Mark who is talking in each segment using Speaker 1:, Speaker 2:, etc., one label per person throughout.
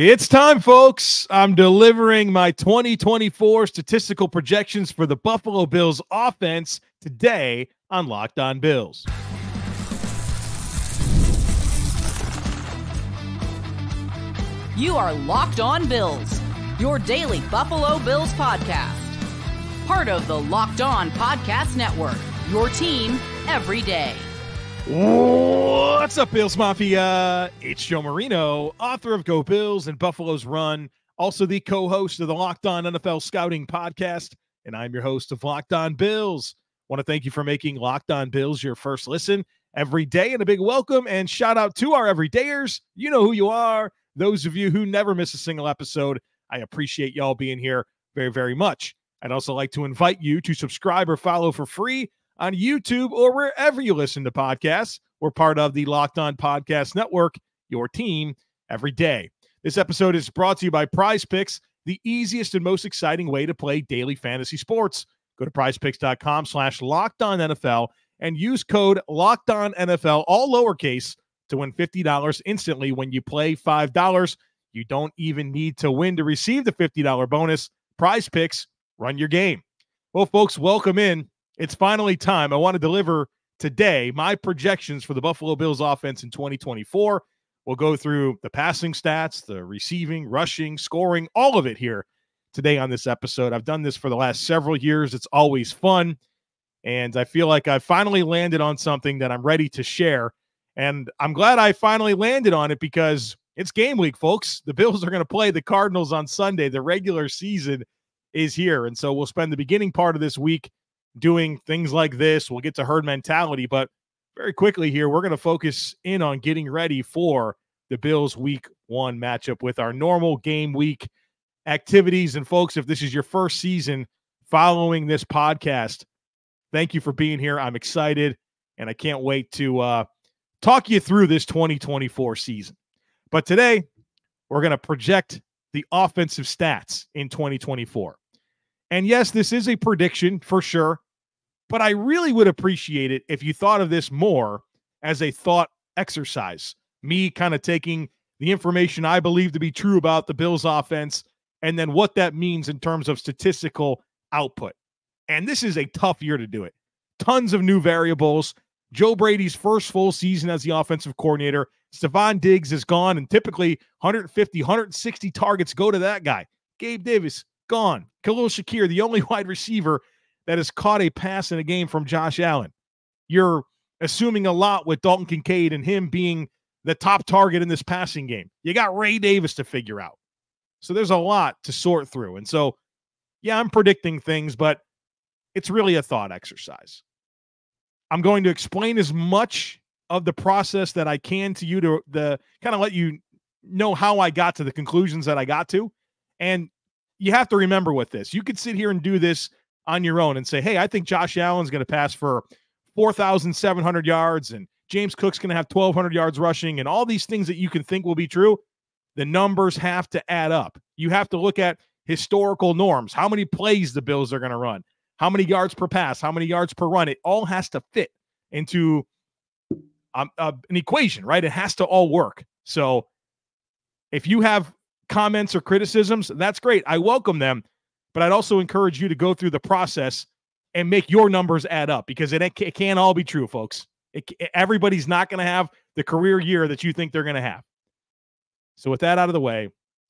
Speaker 1: It's time, folks. I'm delivering my 2024 statistical projections for the Buffalo Bills offense today on Locked On Bills.
Speaker 2: You are Locked On Bills, your daily Buffalo Bills podcast. Part of the Locked On Podcast Network, your team every day.
Speaker 1: What's up, Bills Mafia? It's Joe Marino, author of Go Bills and Buffalo's Run, also the co-host of the Locked On NFL Scouting Podcast, and I'm your host of Locked On Bills. Want to thank you for making Locked On Bills your first listen every day, and a big welcome and shout out to our everydayers. You know who you are. Those of you who never miss a single episode, I appreciate y'all being here very, very much. I'd also like to invite you to subscribe or follow for free on YouTube or wherever you listen to podcasts. We're part of the Locked On Podcast Network, your team every day. This episode is brought to you by Prize Picks, the easiest and most exciting way to play daily fantasy sports. Go to prizepicks.com/LockedOnNFL and use code LockedOnNFL, all lowercase, to win $50 instantly when you play $5. You don't even need to win to receive the $50 bonus. Prize Picks, run your game. Well, folks, welcome in. It's finally time. I want to deliver today my projections for the Buffalo Bills offense in 2024. We'll go through the passing stats, the receiving, rushing, scoring, all of it here today on this episode. I've done this for the last several years. It's always fun, and I feel like I finally landed on something that I'm ready to share, and I'm glad I finally landed on it because it's game week, folks. The Bills are going to play the Cardinals on Sunday. The regular season is here, and so we'll spend the beginning part of this week doing things like this. We'll get to herd mentality, but very quickly here, we're going to focus in on getting ready for the Bills week 1 matchup with our normal game week activities. And folks, if this is your first season following this podcast, thank you for being here. I'm excited, and I can't wait to talk you through this 2024 season. But today, we're going to project the offensive stats in 2024. And yes, this is a prediction for sure, but I really would appreciate it if you thought of this more as a thought exercise. Me kind of taking the information I believe to be true about the Bills offense and then what that means in terms of statistical output. And this is a tough year to do it. Tons of new variables. Joe Brady's first full season as the offensive coordinator. Stephon Diggs is gone, and typically 150, 160 targets go to that guy. Gabe Davis, gone. Khalil Shakir, the only wide receiver that has caught a pass in a game from Josh Allen. You're assuming a lot with Dalton Kincaid and him being the top target in this passing game. You got Ray Davis to figure out. So there's a lot to sort through. And so, yeah, I'm predicting things, but it's really a thought exercise. I'm going to explain as much of the process that I can to you to kind of let you know how I got to the conclusions that I got to. And you have to remember with this, you could sit here and do this on your own and say, hey, I think Josh Allen's going to pass for 4,700 yards and James Cook's going to have 1,200 yards rushing and all these things that you can think will be true. The numbers have to add up. You have to look at historical norms, how many plays the Bills are going to run, how many yards per pass, how many yards per run. It all has to fit into an equation, right? It has to all work. So if you have comments or criticisms, that's great. I welcome them, but I'd also encourage you to go through the process and make your numbers add up because it can't all be true, folks. Everybody's not going to have the career year that you think they're going to have. So with that out of the way,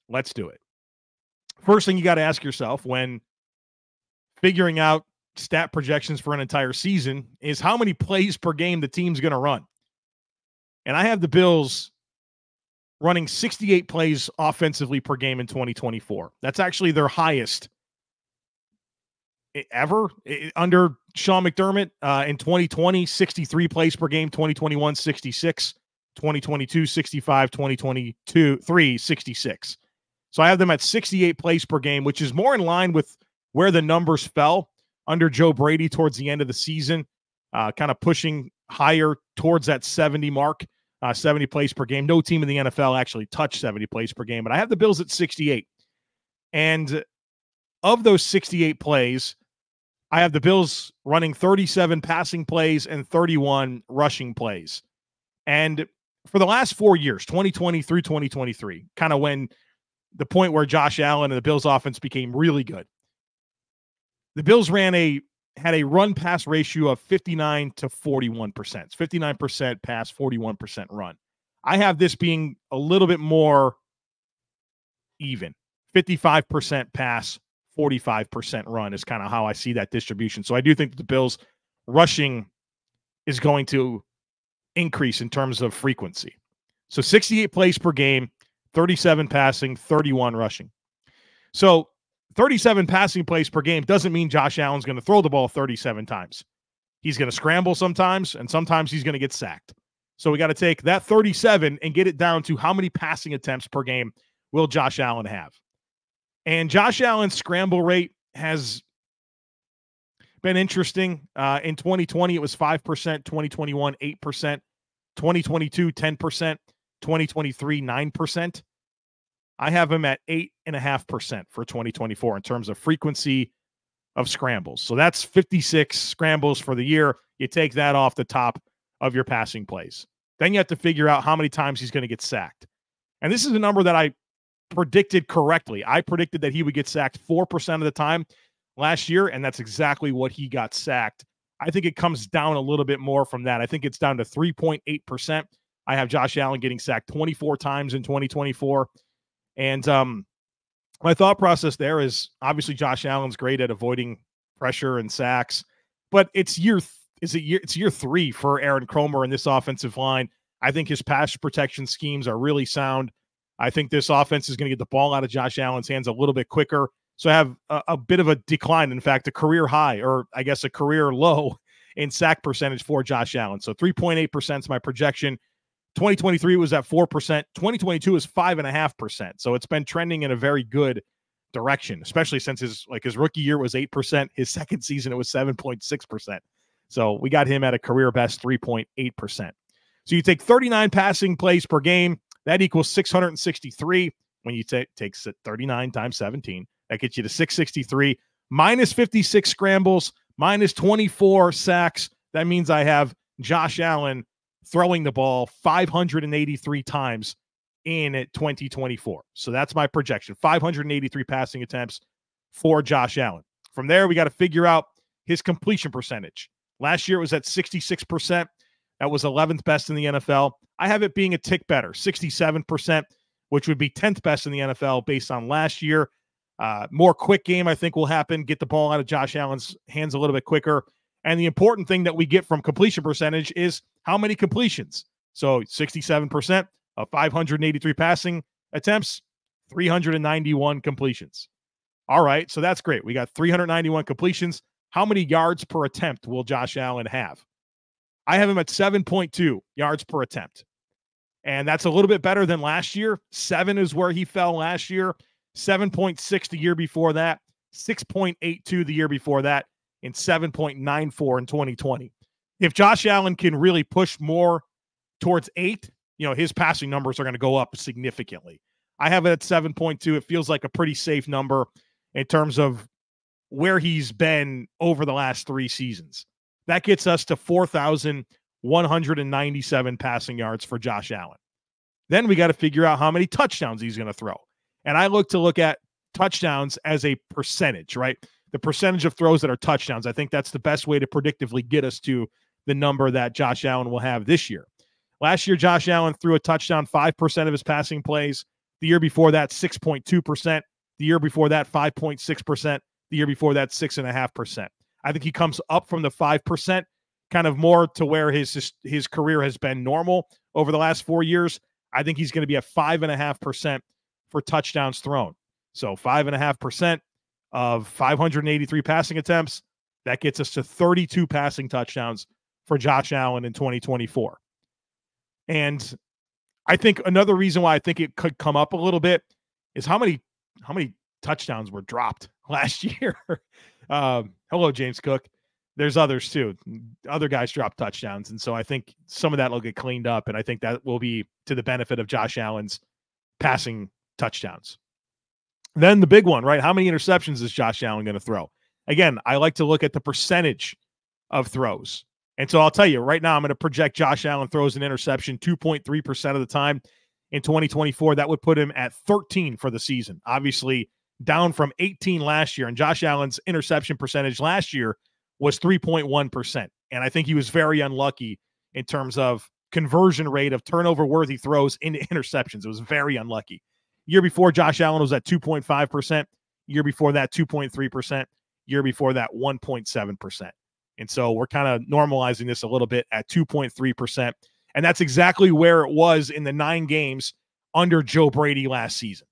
Speaker 1: let's do it. First thing you got to ask yourself when figuring out stat projections for an entire season is how many plays per game the team's going to run. And I have the Bills running 68 plays offensively per game in 2024. That's actually their highest ever under Sean McDermott. In 2020, 63 plays per game, 2021, 66, 2022, 65, 2022, 66. So I have them at 68 plays per game, which is more in line with where the numbers fell under Joe Brady towards the end of the season, kind of pushing higher towards that 70 mark, 70 plays per game. No team in the NFL actually touched 70 plays per game, but I have the Bills at 68. And of those 68 plays, I have the Bills running 37 passing plays and 31 rushing plays. And for the last 4 years, 2020 through 2023, kind of when the point where Josh Allen and the Bills offense became really good. The Bills had a run pass ratio of 59 to 41%. 59% pass, 41% run. I have this being a little bit more even. 55% pass, 45% run is kind of how I see that distribution. So I do think that the Bills rushing is going to increase in terms of frequency. So 68 plays per game, 37 passing, 31 rushing. So 37 passing plays per game doesn't mean Josh Allen's going to throw the ball 37 times. He's going to scramble sometimes, and sometimes he's going to get sacked. So we got to take that 37 and get it down to how many passing attempts per game will Josh Allen have. And Josh Allen's scramble rate has been interesting. In 2020, it was 5%, 2021, 8%, 2022, 10%, 2023, 9%. I have him at 8.5% for 2024 in terms of frequency of scrambles. So that's 56 scrambles for the year. You take that off the top of your passing plays. Then you have to figure out how many times he's going to get sacked. And this is a number that I predicted correctly. I predicted that he would get sacked 4% of the time last year, and that's exactly what he got sacked. I think it comes down a little bit more from that. I think it's down to 3.8%. I have Josh Allen getting sacked 24 times in 2024. And my thought process there is obviously Josh Allen's great at avoiding pressure and sacks, but it's year 3 for Aaron Kromer in this offensive line. I think his pass protection schemes are really sound. I think this offense is going to get the ball out of Josh Allen's hands a little bit quicker. So I have a bit of a decline, in fact, a career high, or I guess a career low in sack percentage for Josh Allen. So 3.8% is my projection. 2023 was at 4%. 2022 is 5.5%. So it's been trending in a very good direction, especially since his rookie year was 8%. His second season, it was 7.6%. So we got him at a career best 3.8%. So you take 39 passing plays per game. That equals 663. When you take 39 times 17, that gets you to 663. Minus 56 scrambles, minus 24 sacks. That means I have Josh Allen throwing the ball 583 times in 2024. So that's my projection. 583 passing attempts for Josh Allen. From there, we got to figure out his completion percentage. Last year it was at 66%. That was 11th best in the NFL. I have it being a tick better, 67%, which would be 10th best in the NFL based on last year. More quick game, I think, will happen. Get the ball out of Josh Allen's hands a little bit quicker. And the important thing that we get from completion percentage is how many completions. So 67% of 583 passing attempts, 391 completions. All right, so that's great. We got 391 completions. How many yards per attempt will Josh Allen have? I have him at 7.2 yards per attempt. And that's a little bit better than last year. 7 is where he fell last year. 7.6 the year before that. 6.82 the year before that. And 7.94 in 2020. If Josh Allen can really push more towards 8, his passing numbers are going to go up significantly. I have it at 7.2. It feels like a pretty safe number in terms of where he's been over the last 3 seasons. That gets us to 4,197 passing yards for Josh Allen. Then we got to figure out how many touchdowns he's going to throw. And I look at touchdowns as a percentage, right? The percentage of throws that are touchdowns. I think that's the best way to predictively get us to the number that Josh Allen will have this year. Last year, Josh Allen threw a touchdown 5% of his passing plays. The year before that, 6.2%. The year before that, 5.6%. The year before that, 6.5%. I think he comes up from the 5%, kind of more to where his career has been normal over the last 4 years. I think he's going to be at 5.5% for touchdowns thrown. So 5.5% of 583 passing attempts, that gets us to 32 passing touchdowns for Josh Allen in 2024. And I think another reason why I think it could come up a little bit is how many touchdowns were dropped last year. Hello, James Cook. There's others too. Other guys dropped touchdowns. And so I think some of that will get cleaned up. And I think that will be to the benefit of Josh Allen's passing touchdowns. Then the big one, right? How many interceptions is Josh Allen going to throw? Again, I like to look at the percentage of throws. And so I'll tell you right now, I'm going to project Josh Allen throws an interception 2.3% of the time. in 2024. That would put him at 13 for the season. Obviously, down from 18 last year. And Josh Allen's interception percentage last year was 3.1%. And I think he was very unlucky in terms of conversion rate of turnover-worthy throws into interceptions. It was very unlucky. Year before, Josh Allen was at 2.5%. Year before that, 2.3%. Year before that, 1.7%. And so we're kind of normalizing this a little bit at 2.3%. And that's exactly where it was in the 9 games under Joe Brady last season.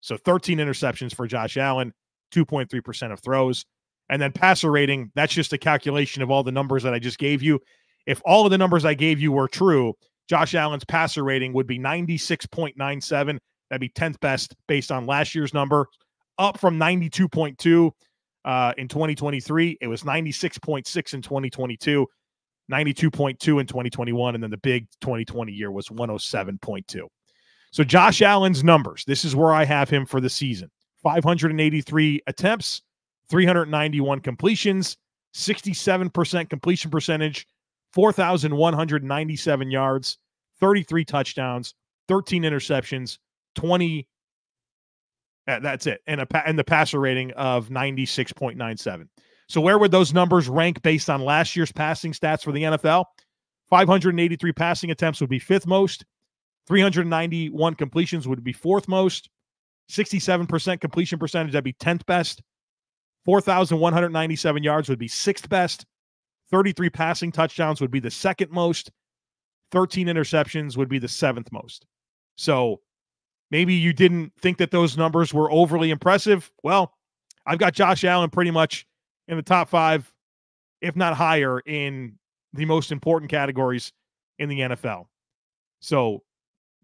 Speaker 1: So 13 interceptions for Josh Allen, 2.3% of throws. And then passer rating, that's just a calculation of all the numbers that I just gave you. If all of the numbers I gave you were true, Josh Allen's passer rating would be 96.97. That'd be 10th best based on last year's number, up from 92.2 in 2023. It was 96.6 in 2022, 92.2 in 2021, and then the big 2020 year was 107.2. So Josh Allen's numbers, this is where I have him for the season. 583 attempts, 391 completions, 67% completion percentage, 4,197 yards, 33 touchdowns, 13 interceptions, 20. That's it. And the passer rating of 96.97. So where would those numbers rank based on last year's passing stats for the NFL? 583 passing attempts would be 5th most. 391 completions would be 4th most. 67% completion percentage, that'd be 10th best. 4,197 yards would be 6th best. 33 passing touchdowns would be the 2nd most. 13 interceptions would be the 7th most. So maybe you didn't think that those numbers were overly impressive. Well, I've got Josh Allen pretty much in the top 5, if not higher, in the most important categories in the NFL. So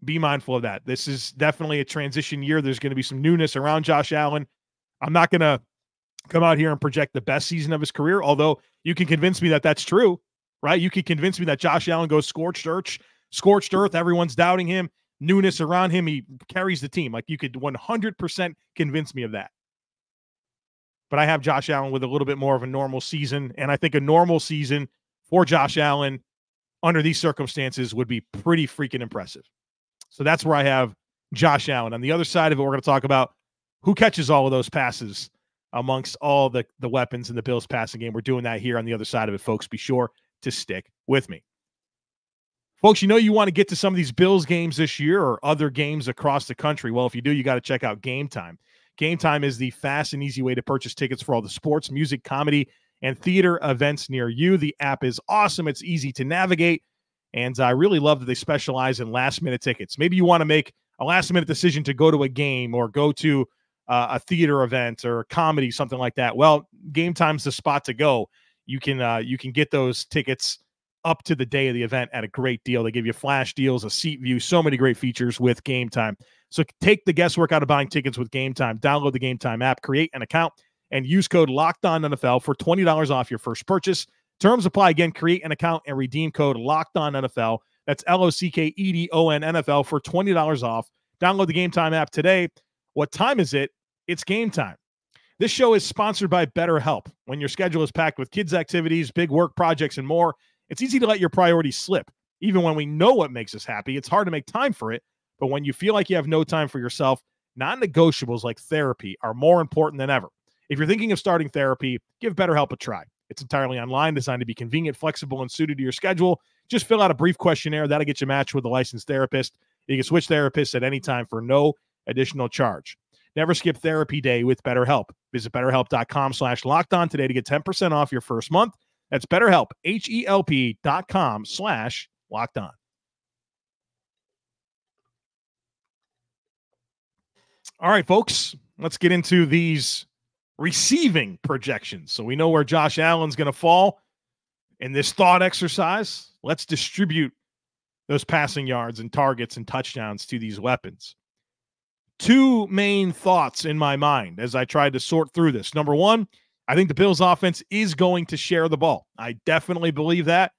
Speaker 1: be mindful of that. This is definitely a transition year. There's going to be some newness around Josh Allen. I'm not going to come out here and project the best season of his career, although you can convince me that that's true, right? You can convince me that Josh Allen goes scorched earth. Everyone's doubting him. Newness around him. He carries the team. Like, you could 100% convince me of that. But I have Josh Allen with a little bit more of a normal season. And I think a normal season for Josh Allen under these circumstances would be pretty freaking impressive. So that's where I have Josh Allen. On the other side of it, we're going to talk about who catches all of those passes amongst all the weapons in the Bills passing game. We're doing that here on the other side of it, folks. Be sure to stick with me. Folks, you know you want to get to some of these Bills games this year or other games across the country. Well, if you do, you got to check out Game Time. Game Time is the fast and easy way to purchase tickets for all the sports, music, comedy, and theater events near you. The app is awesome. It's easy to navigate. And I really love that they specialize in last-minute tickets. Maybe you want to make a last-minute decision to go to a game or go to a theater event or comedy, something like that. Well, Game Time's the spot to go. You can get those tickets up to the day of the event at a great deal. They give you flash deals, a seat view, so many great features with Game Time. So take the guesswork out of buying tickets with Game Time. Download the Game Time app, create an account, and use code LOCKEDONNFL for $20 off your first purchase. Terms apply. Again, create an account and redeem code LOCKEDONNFL. That's LOCKEDONNFL for $20 off. Download the Game Time app today. What time is it? It's game time. This show is sponsored by BetterHelp. When your schedule is packed with kids' activities, big work projects, and more, it's easy to let your priorities slip. Even when we know what makes us happy, it's hard to make time for it. But when you feel like you have no time for yourself, non-negotiables like therapy are more important than ever. If you're thinking of starting therapy, give BetterHelp a try. It's entirely online, designed to be convenient, flexible, and suited to your schedule. Just fill out a brief questionnaire. That'll get you matched with a licensed therapist. You can switch therapists at any time for no additional charge. Never skip therapy day with BetterHelp. Visit BetterHelp.com/lockedon today to get 10% off your first month. That's BetterHelp, HELP.com/lockedon. All right, folks, let's get into these receiving projections. So we know where Josh Allen's going to fall in this thought exercise. Let's distribute those passing yards and targets and touchdowns to these weapons. Two main thoughts in my mind as I tried to sort through this. Number one, I think the Bills offense is going to share the ball. I definitely believe that.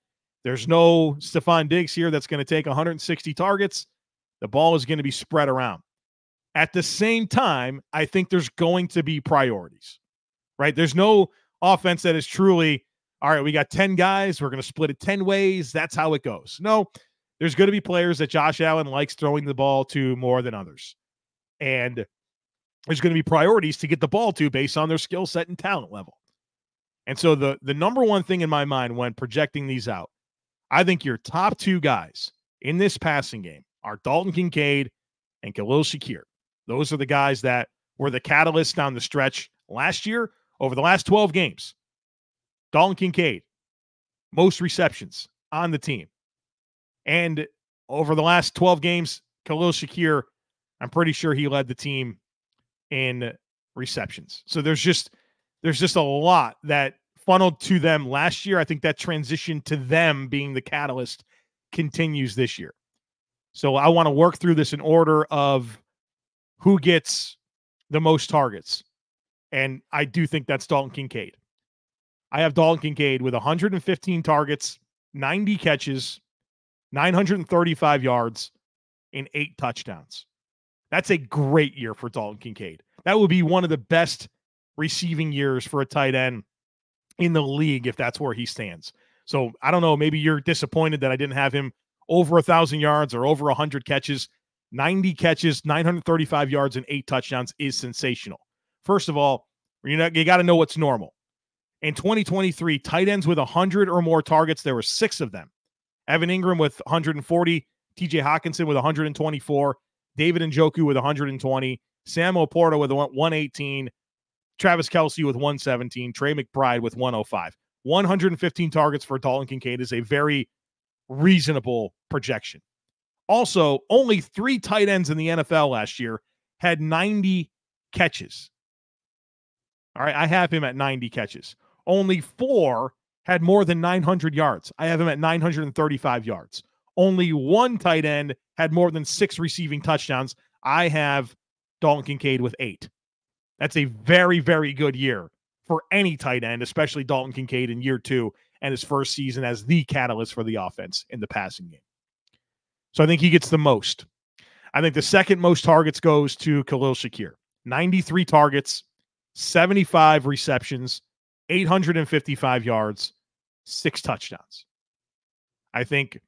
Speaker 1: There's no Stephon Diggs here that's going to take 160 targets. The ball is going to be spread around. At the same time, I think there's going to be priorities, right? There's no offense that is truly, all right, we got 10 guys. We're going to split it 10 ways. That's how it goes. No, there's going to be players that Josh Allen likes throwing the ball to more than others. And there's going to be priorities to get the ball to based on their skill set and talent level. And so the number one thing in my mind when projecting these out, I think your top two guys in this passing game are Dalton Kincaid and Khalil Shakir. Those are the guys that were the catalyst down the stretch last year over the last 12 games. Dalton Kincaid, most receptions on the team. And over the last 12 games, Khalil Shakir, I'm pretty sure he led the team in receptions. So there's just a lot that funneled to them last year. I think that transition to them being the catalyst continues this year. So I want to work through this in order of who gets the most targets. And I do think that's Dalton Kincaid. I have Dalton Kincaid with 115 targets, 90 catches, 935 yards, and 8 touchdowns. That's a great year for Dalton Kincaid. That would be one of the best receiving years for a tight end in the league if that's where he stands. So I don't know, maybe you're disappointed that I didn't have him over 1,000 yards or over 100 catches. 90 catches, 935 yards, and 8 touchdowns is sensational. First of all, you got to know what's normal. In 2023, tight ends with 100 or more targets, there were 6 of them. Evan Ingram with 140, TJ Hawkinson with 124, David Njoku with 120, Sam Laporta with 118, Travis Kelce with 117, Trey McBride with 105. 115 targets for Dalton Kincaid is a very reasonable projection. Also, only 3 tight ends in the NFL last year had 90 catches. All right, I have him at 90 catches. Only 4 had more than 900 yards. I have him at 935 yards. Only 1 tight end had more than 6 receiving touchdowns. I have Dalton Kincaid with 8. That's a very, very good year for any tight end, especially Dalton Kincaid in year 2 and his first season as the catalyst for the offense in the passing game. So I think he gets the most. I think the second most targets goes to Khalil Shakir. 93 targets, 75 receptions, 855 yards, 6 touchdowns. I think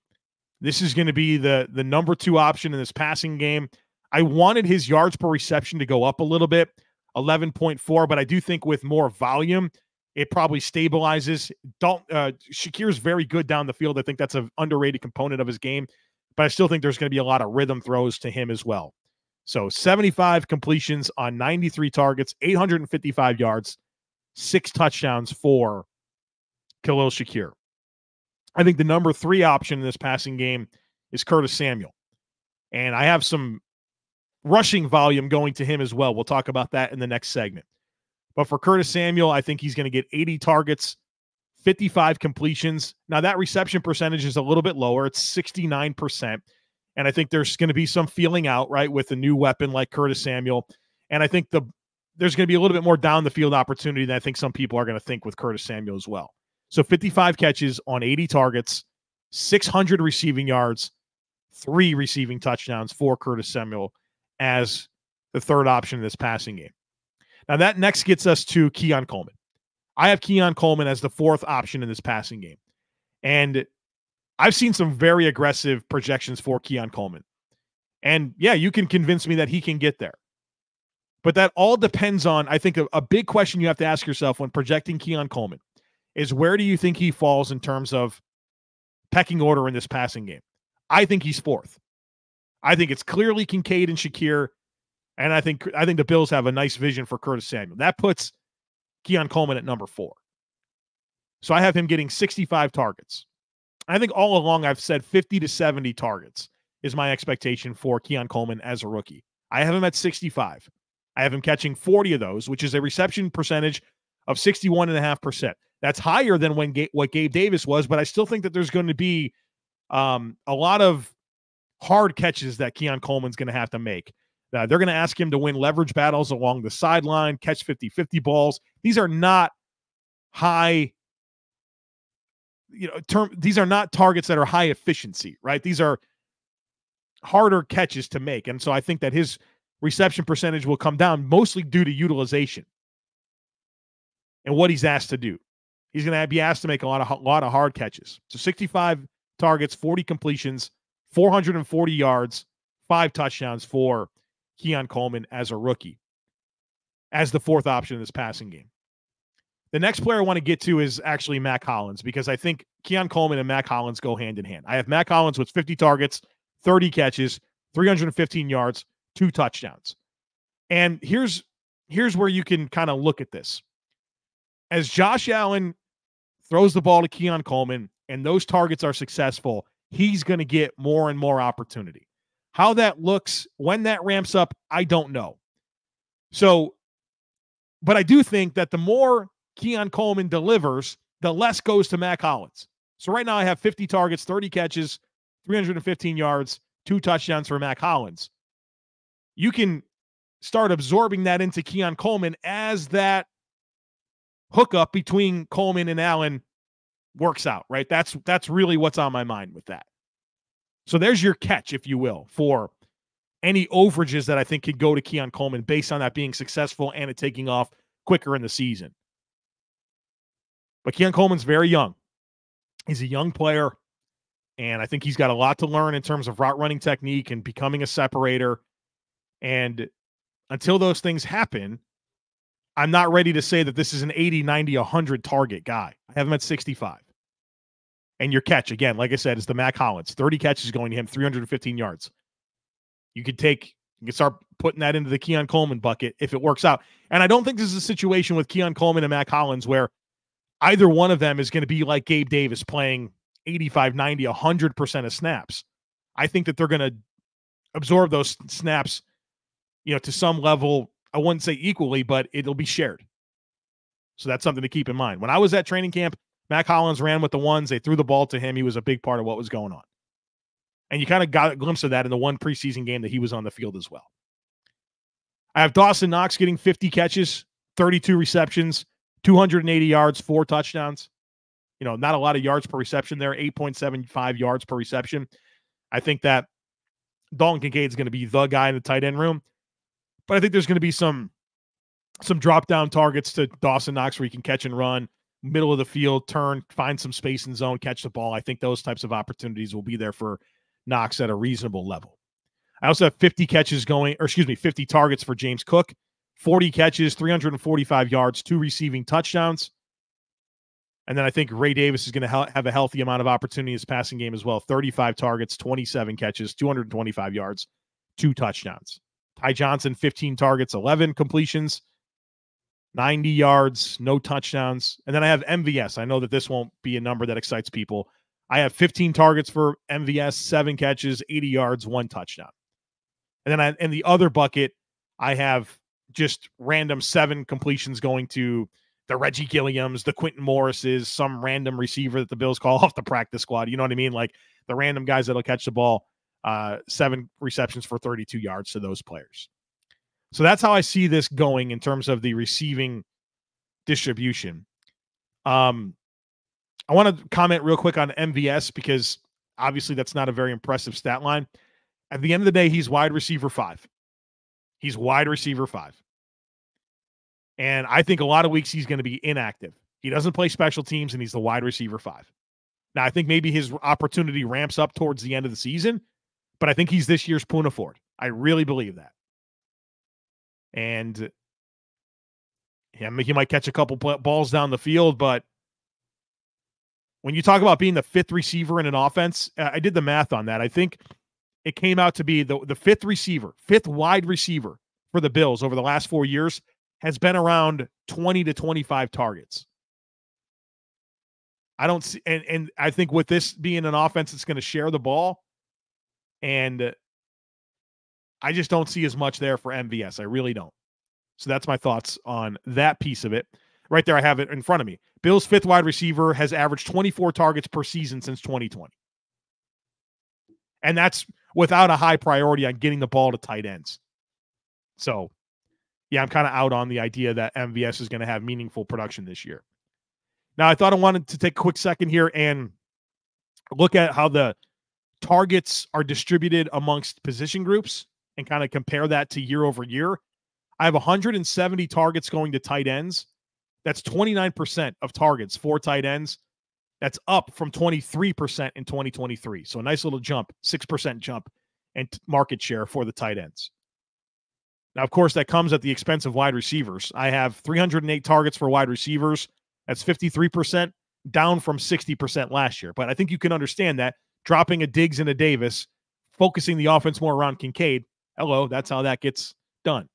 Speaker 1: this is going to be the number 2 option in this passing game. I wanted his yards per reception to go up a little bit, 11.4, but I do think with more volume, it probably stabilizes. Shakir's very good down the field. I think that's an underrated component of his game, but I still think there's going to be a lot of rhythm throws to him as well. So 75 completions on 93 targets, 855 yards, 6 touchdowns for Khalil Shakir. I think the number 3 option in this passing game is Curtis Samuel. And I have some rushing volume going to him as well. We'll talk about that in the next segment. But for Curtis Samuel, I think he's going to get 80 targets, 55 completions. Now, that reception percentage is a little bit lower. It's 69%. And I think there's going to be some feeling out, right, with a new weapon like Curtis Samuel. And I think there's going to be a little bit more down the field opportunity than I think some people are going to think with Curtis Samuel as well. So 55 catches on 80 targets, 600 receiving yards, 3 receiving touchdowns for Curtis Samuel as the third option in this passing game. Now that next gets us to Keon Coleman. I have Keon Coleman as the 4th option in this passing game. And I've seen some very aggressive projections for Keon Coleman. And yeah, you can convince me that he can get there. But that all depends on, I think, a big question you have to ask yourself when projecting Keon Coleman is, where do you think he falls in terms of pecking order in this passing game? I think he's 4th. I think it's clearly Kincaid and Shakir, and I think the Bills have a nice vision for Curtis Samuel. That puts Keon Coleman at number 4. So I have him getting 65 targets. I think all along I've said 50 to 70 targets is my expectation for Keon Coleman as a rookie. I have him at 65. I have him catching 40 of those, which is a reception percentage of 61.5%. That's higher than what Gabe Davis was, but I still think that there's going to be a lot of hard catches that Keon Coleman's going to have to make. They're going to ask him to win leverage battles along the sideline, catch 50-50 balls. These are not high, these are not targets that are high efficiency, right? These are harder catches to make. And so I think that his reception percentage will come down mostly due to utilization and what he's asked to do. He's going to be asked to make a lot of hard catches. So 65 targets, 40 completions, 440 yards, 5 touchdowns for Keon Coleman as a rookie, as the fourth option in this passing game. The next player I want to get to is actually Mack Hollins, because I think Keon Coleman and Mack Hollins go hand in hand. I have Mack Hollins with 50 targets, 30 catches, 315 yards, 2 touchdowns. And here's where you can kind of look at this. As Josh Allen throws the ball to Keon Coleman and those targets are successful, he's going to get more and more opportunity. How that looks, when that ramps up, I don't know. So, but I do think that the more Keon Coleman delivers, the less goes to Mack Hollins. So right now I have 50 targets, 30 catches, 315 yards, 2 touchdowns for Mack Hollins. You can start absorbing that into Keon Coleman as that hookup between Coleman and Allen works out, right? That's really what's on my mind with that. So there's your catch, if you will, for any overages that I think could go to Keon Coleman based on that being successful and it taking off quicker in the season. But Keon Coleman's very young. He's a young player, and I think he's got a lot to learn in terms of route running technique and becoming a separator. And until those things happen, I'm not ready to say that this is an 80, 90, 100 target guy. I have him at 65. And your catch, again, like I said, is the Mack Hollins. 30 catches going to him, 315 yards. You could start putting that into the Keon Coleman bucket if it works out. And I don't think this is a situation with Keon Coleman and Mack Hollins where either one of them is going to be like Gabe Davis playing 85, 90, 100% of snaps. I think that they're going to absorb those snaps, to some level. I wouldn't say equally, but it'll be shared. So that's something to keep in mind. When I was at training camp, Mack Hollins ran with the ones. They threw the ball to him. He was a big part of what was going on. And you kind of got a glimpse of that in the one preseason game that he was on the field as well. I have Dawson Knox getting 50 catches, 32 receptions, 280 yards, 4 touchdowns. Not a lot of yards per reception there, 8.75 yards per reception. I think that Dalton Kincaid is going to be the guy in the tight end room. But I think there's going to be some drop-down targets to Dawson Knox where he can catch and run, middle of the field, turn, find some space in zone, catch the ball. I think those types of opportunities will be there for Knox at a reasonable level. I also have 50 targets for James Cook, 40 catches, 345 yards, 2 receiving touchdowns. And then I think Ray Davis is going to have a healthy amount of opportunity in his passing game as well. 35 targets, 27 catches, 225 yards, 2 touchdowns. Ty Johnson, 15 targets, 11 completions, 90 yards, no touchdowns. And then I have MVS. I know that this won't be a number that excites people. I have 15 targets for MVS, 7 catches, 80 yards, 1 touchdown. And then in the other bucket, I have just random 7 completions going to the Reggie Gilliams, the Quentin Morrises, some random receiver that the Bills call off the practice squad. You know what I mean? Like the random guys that'll catch the ball. 7 receptions for 32 yards to those players. So that's how I see this going in terms of the receiving distribution. I want to comment real quick on MVS because obviously that's not a very impressive stat line. At the end of the day, he's wide receiver 5. He's wide receiver 5. And I think a lot of weeks he's going to be inactive. He doesn't play special teams, and he's the wide receiver 5. Now, I think maybe his opportunity ramps up towards the end of the season, but I think he's this year's Poona Ford. I really believe that. And he might catch a couple balls down the field, but when you talk about being the 5th receiver in an offense, I did the math on that. I think it came out to be the 5th wide receiver for the Bills over the last 4 years has been around 20 to 25 targets. I don't see, and I think with this being an offense that's going to share the ball, and I just don't see as much there for MVS. I really don't. So that's my thoughts on that piece of it. Right there, I have it in front of me. Bills' 5th wide receiver has averaged 24 targets per season since 2020. And that's without a high priority on getting the ball to tight ends. So, yeah, I'm kind of out on the idea that MVS is going to have meaningful production this year. Now, I thought I wanted to take a quick second here and look at how the targets are distributed amongst position groups and kind of compare that to year over year. I have 170 targets going to tight ends. That's 29% of targets for tight ends. That's up from 23% in 2023. So a nice little jump, 6% jump in market share for the tight ends. Now, of course, that comes at the expense of wide receivers. I have 308 targets for wide receivers. That's 53%, down from 60% last year. But I think you can understand that dropping a Diggs and a Davis, focusing the offense more around Kincaid, hello, that's how that gets done.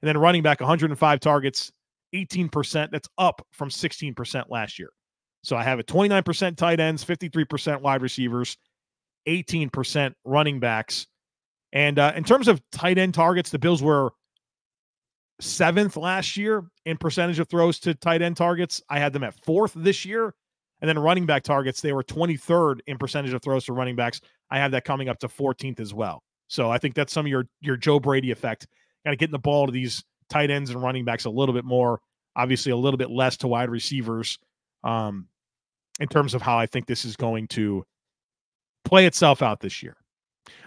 Speaker 1: And then running back, 105 targets, 18%. That's up from 16% last year. So I have a 29% tight ends, 53% wide receivers, 18% running backs. And in terms of tight end targets, the Bills were 7th last year in percentage of throws to tight end targets. I had them at 4th this year. And then running back targets, they were 23rd in percentage of throws to running backs. I have that coming up to 14th as well. So I think that's some of your Joe Brady effect. Kind of getting the ball to these tight ends and running backs a little bit more, obviously a little bit less to wide receivers in terms of how I think this is going to play itself out this year.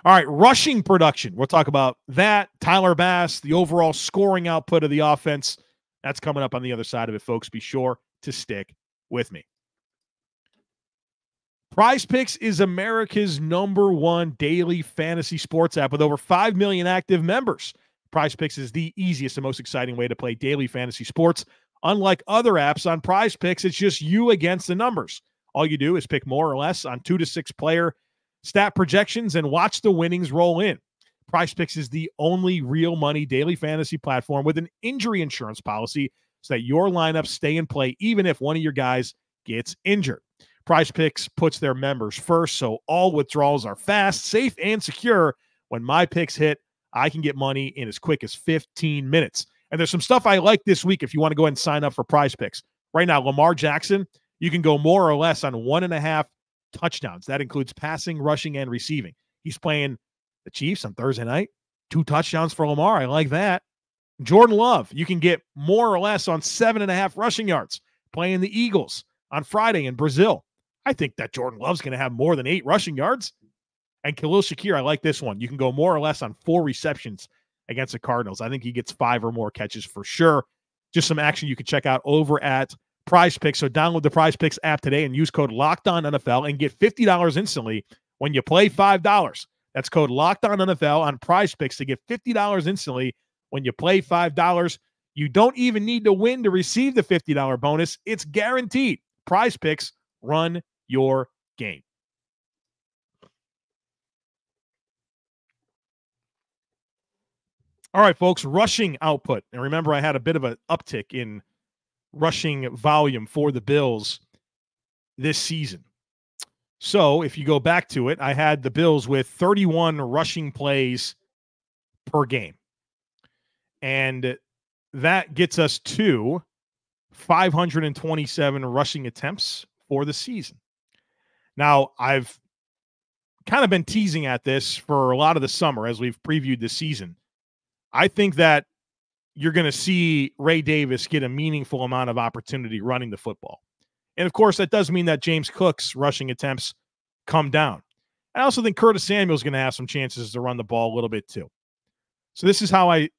Speaker 1: All right, rushing production. We'll talk about that. Tyler Bass, the overall scoring output of the offense. That's coming up on the other side of it, folks. Be sure to stick with me. Prize Picks is America's #1 daily fantasy sports app with over 5 million active members. Prize Picks is the easiest and most exciting way to play daily fantasy sports. Unlike other apps on Prize Picks, it's just you against the numbers. All you do is pick more or less on 2 to 6 player stat projections and watch the winnings roll in. Prize Picks is the only real money daily fantasy platform with an injury insurance policy so that your lineups stay in play even if one of your guys gets injured. Prize Picks puts their members first, so all withdrawals are fast, safe, and secure. When my picks hit, I can get money in as quick as 15 minutes. And there's some stuff I like this week if you want to go ahead and sign up for Prize Picks. Right now, Lamar Jackson, you can go more or less on 1.5 touchdowns. That includes passing, rushing, and receiving. He's playing the Chiefs on Thursday night. 2 touchdowns for Lamar. I like that. Jordan Love, you can get more or less on 7.5 rushing yards. Playing the Eagles on Friday in Brazil. I think that Jordan Love's going to have more than 8 rushing yards. And Khalil Shakir, I like this one. You can go more or less on 4 receptions against the Cardinals. I think he gets 5 or more catches for sure. Just some action you can check out over at Prize Picks. So download the Prize Picks app today and use code LOCKEDONNFL and get $50 instantly when you play $5. That's code LOCKEDONNFL on Prize Picks to get $50 instantly when you play $5. You don't even need to win to receive the $50 bonus. It's guaranteed. Prize Picks, run your game. All right, folks, rushing output. And remember, I had a bit of an uptick in rushing volume for the Bills this season. So if you go back to it, I had the Bills with 31 rushing plays per game. And that gets us to 527 rushing attempts for the season. Now, I've kind of been teasing at this for a lot of the summer as we've previewed this season. I think that you're going to see Ray Davis get a meaningful amount of opportunity running the football. And, of course, that does mean that James Cook's rushing attempts come down. I also think Curtis Samuel's going to have some chances to run the ball a little bit too. So this is how I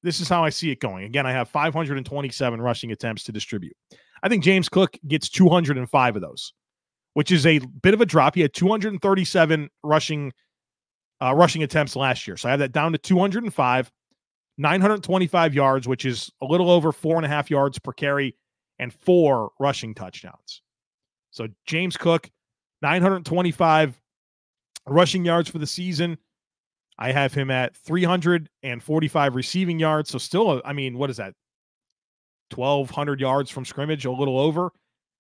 Speaker 1: see it going. Again, I have 527 rushing attempts to distribute. I think James Cook gets 205 of those, which is a bit of a drop. He had 237 rushing attempts last year. So I have that down to 205, 925 yards, which is a little over 4.5 yards per carry, and 4 rushing touchdowns. So James Cook, 925 rushing yards for the season. I have him at 345 receiving yards. So still, what is that? 1,200 yards from scrimmage, a little over.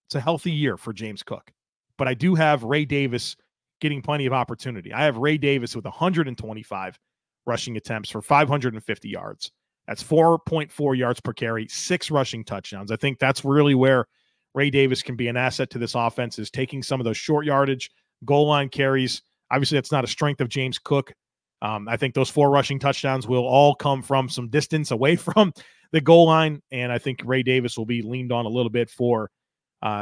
Speaker 1: It's a healthy year for James Cook. But I do have Ray Davis getting plenty of opportunity. I have Ray Davis with 125 rushing attempts for 550 yards. That's 4.4 yards per carry, 6 rushing touchdowns. I think that's really where Ray Davis can be an asset to this offense, is taking some of those short yardage, goal line carries. Obviously, that's not a strength of James Cook. I think those 4 rushing touchdowns will all come from some distance away from the goal line, and I think Ray Davis will be leaned on a little bit for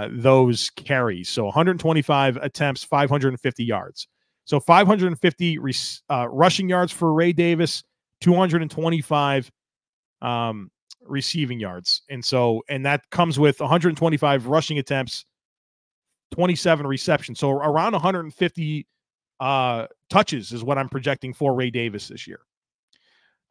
Speaker 1: those carries. So 125 attempts, 550 yards. So 550 rushing yards for Ray Davis, 225 receiving yards. And that comes with 125 rushing attempts, 27 receptions. So around 150 touches is what I'm projecting for Ray Davis this year.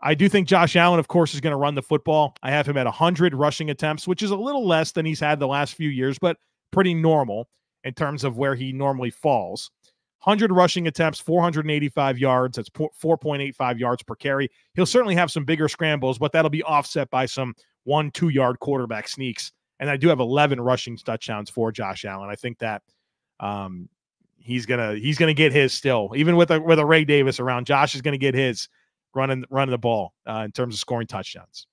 Speaker 1: I do think Josh Allen, of course, is going to run the football. I have him at 100 rushing attempts, which is a little less than he's had the last few years, but pretty normal in terms of where he normally falls. 100 rushing attempts, 485 yards. That's 4.85 yards per carry. He'll certainly have some bigger scrambles, but that'll be offset by some 1-2 yard quarterback sneaks. And I do have 11 rushing touchdowns for Josh Allen. I think that he's gonna get his still, even with a Ray Davis around. Josh is gonna get his running the ball in terms of scoring touchdowns.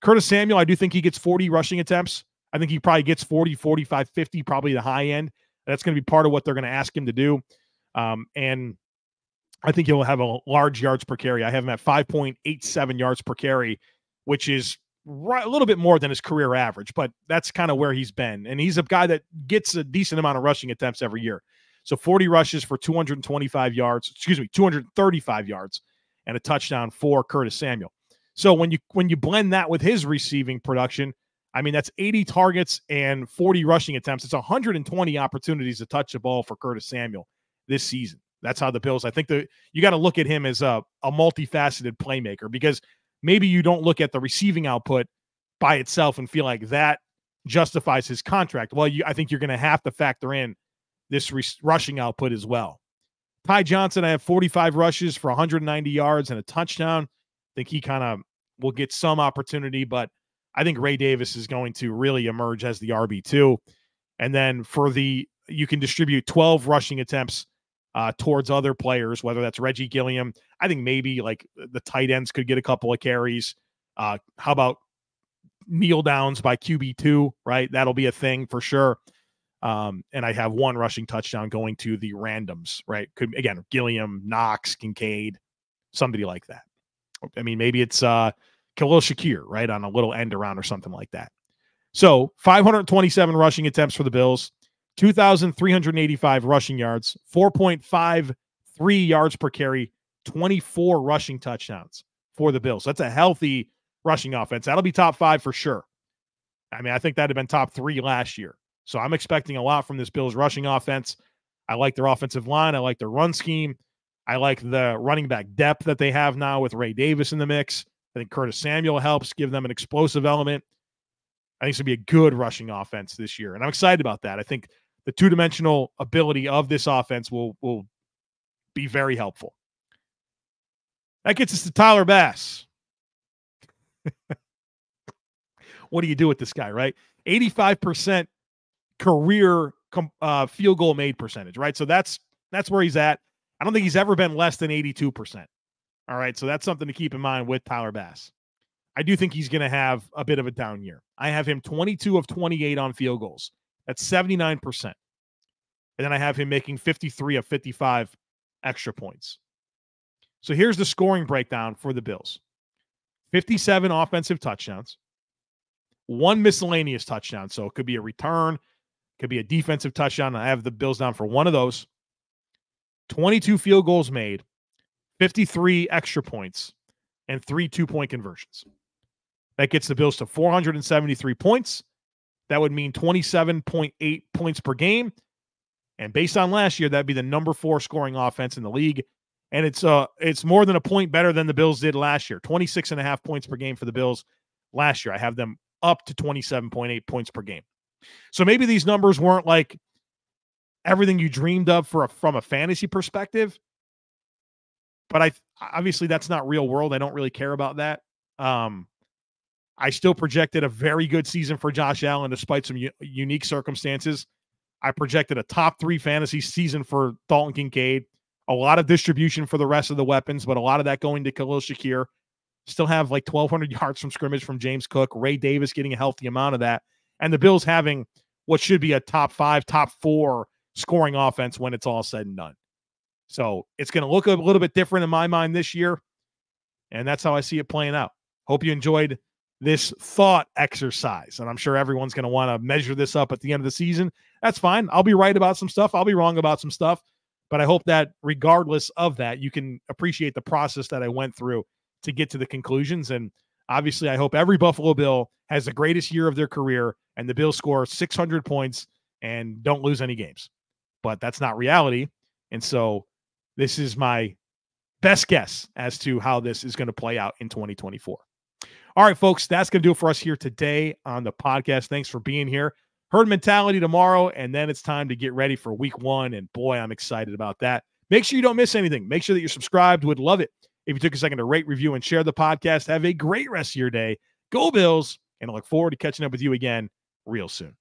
Speaker 1: Curtis Samuel, I do think he gets 40 rushing attempts. I think he probably gets 40, 45, 50, probably the high end. That's going to be part of what they're going to ask him to do. And I think he'll have a large yards per carry. I have him at 5.87 yards per carry, which is a little bit more than his career average, but that's kind of where he's been. And he's a guy that gets a decent amount of rushing attempts every year. So 40 rushes for 235 yards, 235 yards and a touchdown for Curtis Samuel. So when you blend that with his receiving production, I mean, that's 80 targets and 40 rushing attempts. It's 120 opportunities to touch the ball for Curtis Samuel this season. That's how the Bills, I think you got to look at him as a multifaceted playmaker, because maybe you don't look at the receiving output by itself and feel like that justifies his contract. Well, I think you're going to have to factor in this rushing output as well. Ty Johnson, I have 45 rushes for 190 yards and a touchdown. I think he kind of will get some opportunity, but I think Ray Davis is going to really emerge as the RB2. And then you can distribute 12 rushing attempts towards other players, whether that's Reggie Gilliam. I think maybe like the tight ends could get a couple of carries. How about kneel downs by QB2, right? That'll be a thing for sure. And I have one rushing touchdown going to the randoms, right? Could, again, Gilliam, Knox, Kincaid, somebody like that. I mean, maybe it's Khalil Shakir, right, on a little end around or something like that. So 527 rushing attempts for the Bills, 2,385 rushing yards, 4.53 yards per carry, 24 rushing touchdowns for the Bills. That's a healthy rushing offense. That'll be top 5 for sure. I mean, I think that'd have been top 3 last year. So I'm expecting a lot from this Bills rushing offense. I like their offensive line. I like their run scheme. I like the running back depth that they have now with Ray Davis in the mix. I think Curtis Samuel helps give them an explosive element. I think it's going to be a good rushing offense this year, and I'm excited about that. I think the two-dimensional ability of this offense will be very helpful. That gets us to Tyler Bass. What do you do with this guy, right? 85% career field goal made percentage, right? So that's where he's at. I don't think he's ever been less than 82%. All right, so that's something to keep in mind with Tyler Bass. I do think he's going to have a bit of a down year. I have him 22 of 28 on field goals. That's 79%. And then I have him making 53 of 55 extra points. So here's the scoring breakdown for the Bills. 57 offensive touchdowns, 1 miscellaneous touchdown. So it could be a return, could be a defensive touchdown. I have the Bills down for one of those. 22 field goals made, 53 extra points, and 3 2-point conversions. That gets the Bills to 473 points. That would mean 27.8 points per game. And based on last year, that'd be the number 4 scoring offense in the league. And it's more than a point better than the Bills did last year. 26.5 points per game for the Bills last year. I have them up to 27.8 points per game. So maybe these numbers weren't like everything you dreamed of from a fantasy perspective. But obviously that's not real world. I don't really care about that. I still projected a very good season for Josh Allen despite some unique circumstances. I projected a top 3 fantasy season for Dalton Kincaid. A lot of distribution for the rest of the weapons, but a lot of that going to Khalil Shakir. Still have like 1,200 yards from scrimmage from James Cook. Ray Davis getting a healthy amount of that. And the Bills having what should be a top 5, top 4 scoring offense when it's all said and done. So it's going to look a little bit different in my mind this year. And that's how I see it playing out. Hope you enjoyed this thought exercise. And I'm sure everyone's going to want to measure this up at the end of the season. That's fine. I'll be right about some stuff. I'll be wrong about some stuff. But I hope that regardless of that, you can appreciate the process that I went through to get to the conclusions. And obviously, I hope every Buffalo Bill has the greatest year of their career and the Bills score 600 points and don't lose any games. But that's not reality. And so this is my best guess as to how this is going to play out in 2024. All right, folks, that's going to do it for us here today on the podcast. Thanks for being here. Herd mentality tomorrow, and then it's time to get ready for week 1. And boy, I'm excited about that. Make sure you don't miss anything. Make sure that you're subscribed. Would love it if you took a second to rate, review, and share the podcast. Have a great rest of your day. Go Bills, and I look forward to catching up with you again real soon.